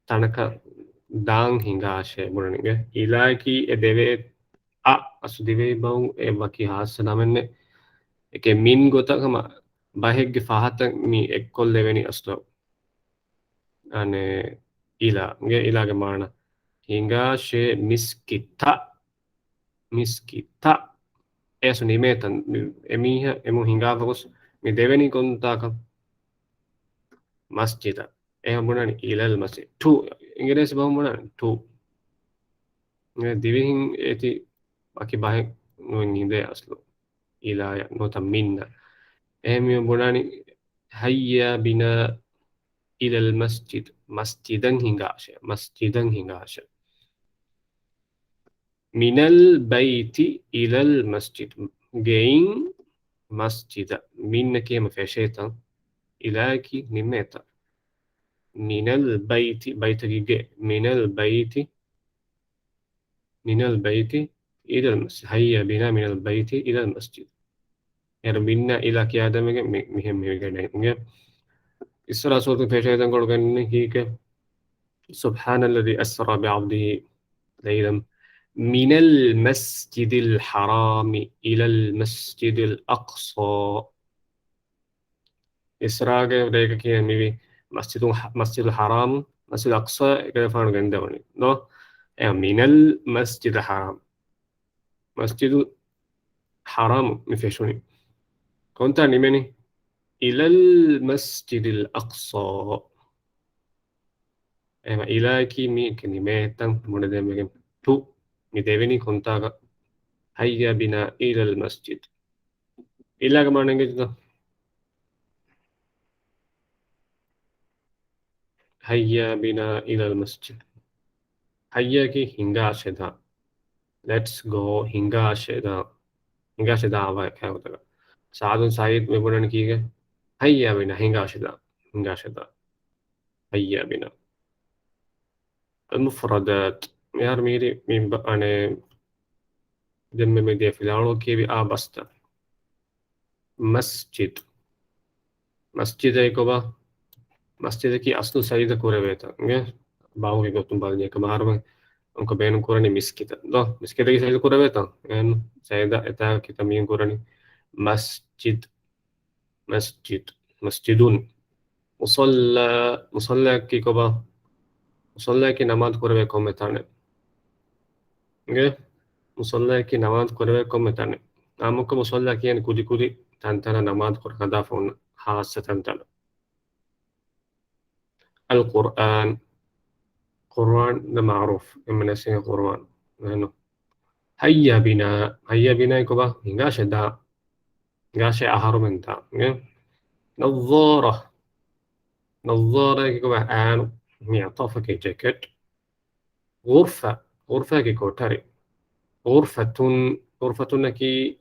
تنكا دان هنغاشي مرنگه إلهي إدوه أسو دوه باو إباكي حاس نامنه إكي مين غوتا كما باهيك فاحتا مي إكول لبني أسلو أنه إلا كمانا هنغاشي مسكتا إسو نيميتا إميها إمو هنغافوس مي دوه كونتا كم مسجدا إيه مرنان إلى المسجد تو إنجليز باو مرنان تو ديبين إتي باكي باهي نوني دي أصلو إلى نوتا منا أهم يبوناني هيا بنا إلى المسجد مسجدا هنغاشا من البيت إلى المسجد جين مسجد من كيما في شيطان إلاكي نميتا من البيت بيت من البيت إلى المسجد هيا بنا من البيت إلى المسجد يعني بنا إلى كيادة مهم جدا إسراء صوت في شيطان قول هيك سبحان الذي أسرى بعبده ليلا من المسجد الحرام إلى المسجد الأقصى إسراء ريك كي ميبي مسجد الحرام مسجد الأقصى كده فان غندوني نو من المسجد الحرام مسجد الحرام مفيشوني كنت نمني إلى المسجد الأقصى إلى كي مي كلمات مدة تو مدبني كنت هيا بنا إلى المسجد إلى كمان نجد هيا بنا إلى المسجد هيا كي هنگا شدا let's go هنگا شدا آوا क्या होता है साधु साहिद में बोलने की है هيا بنا هنگا شدا هيا بنا المفردات यार मेरी أنا دم में दे फिलहाल के भी आ बस्ता مسجد مسجد है को बा مسجد की असlu सही तो करे बेटा ये बाहु के तुम बाल ये कबार में उनको बहन कुरानी मिस्किता दो मिस्किता की सही तो करे बेटा एन सही दा इता की तमीन कुरानी مسجد مسجدون मुसल्ला की को बा मुसल्ला की नमाज करे को मेताने ये मुसल्ला की नमाज करे को मेताने आमुक मुसल्ला की यानी कुदी तंतना नमाज कर कदा फोन हास तंतना القرآن قرآن ده معروف من اسمه قرآن لأنه هيا بنا يكبا نغاش أهار من تا نظارة يكبا آن معطفة كي جاكيت غرفة كي كوتاري غرفة كي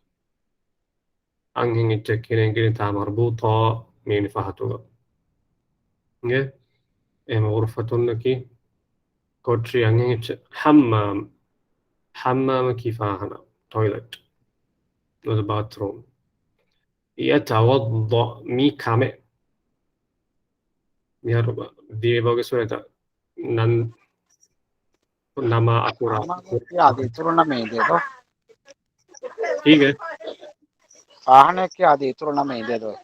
أنهن الجاكين إنجلين تا مربوطة من فهتوغا غرفة كي كوتري أنهن حمام كيف هنا toilet the bathroom يتوضأ مي كامي يا دي بقى سورة نن نما أقرأ की आदि तुरना में दे दो ठीक है खाने की आदि तुरना में दे दो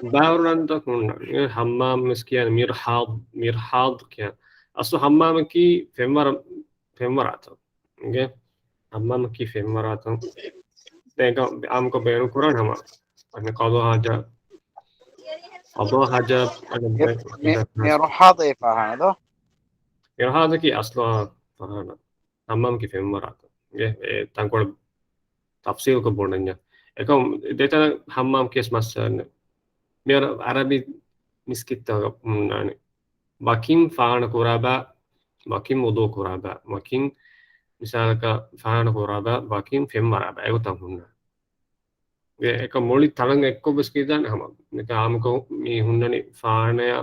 باورن تكون حمام مسكين مرحاض كان أصل حمام كي في مرات حمام كي في مرات देखो हमको बेरू कुरान हम अपने قضاء حاجة مروحة ضيفة هذا هذا كي أصلا فهنا حمام كي في مرات تنقول تفصيل كبرنا إكم ديتا حمام كيس مثلا مير عربي مسكتة يعني باكين فان كورابا باكين وضوء كورابا باكين misalnya fahana koraba bakin fem maraba ego tamhunna eka moli talang ekko beskidan hama neka amko mi hunnani fahana ya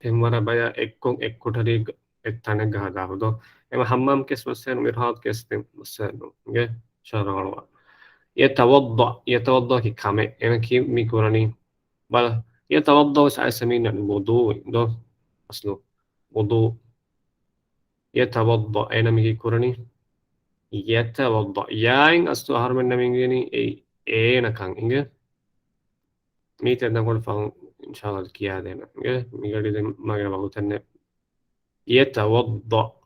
fem maraba ya ekko thari ettane gahada hodo ema hammam kes masen mirhat kes masen ge sharalwa يتوضأ كي كامي ema ki mi korani bala يتوضأ سأسمينا الوضوء ده أصله وضوء يتوضأ أين ميجي كورني يتوضأ ياين أصله هرم النميني أين كان إنجا ميت نقول فهم إن شاء الله كيا دينا إنجا ميجي ده ما جرى بقول يتوضأ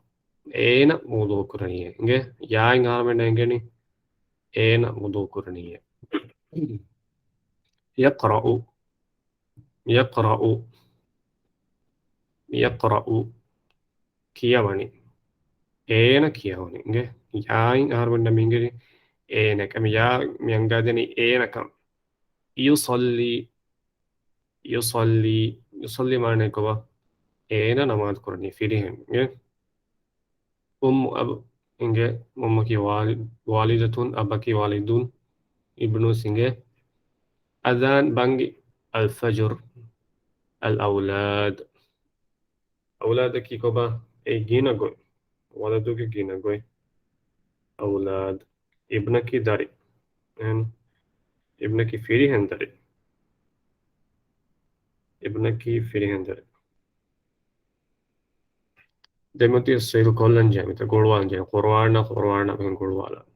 أين وضوء كورني إنجا ياين هرم النميني أين وضوء كورني يقرأ كياواني أنا كياواني إنجا ياين هرم النميني أنا كم يا ميانغادني أنا كم يصلي معنى كوا أنا نماز كورني فيهم إنجا أب إنجا ممكي والدة أبكي والدون ابنو سينجا أذان الفجر الأولاد أولادك كوبا أي جينا جوي ولدك جينا جوي أولاد ابنك داري إن ابنك فيري هندري ابنك فيري هندري دمتي السير كلن جامي تقولوان جامي قروانا بين قروالا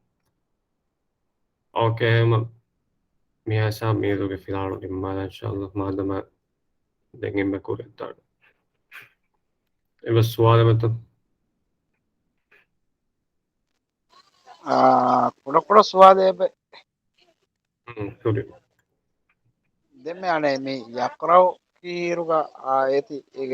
أوكي ما ميا سام ميدو في العالم ما إن شاء الله ما دام دعين بكورة تار بس سؤال مثلا කුඩ කුඩ සුවාදය سوري දෙම යනේ මේ යක්රව් කීරුග ආයති ඒක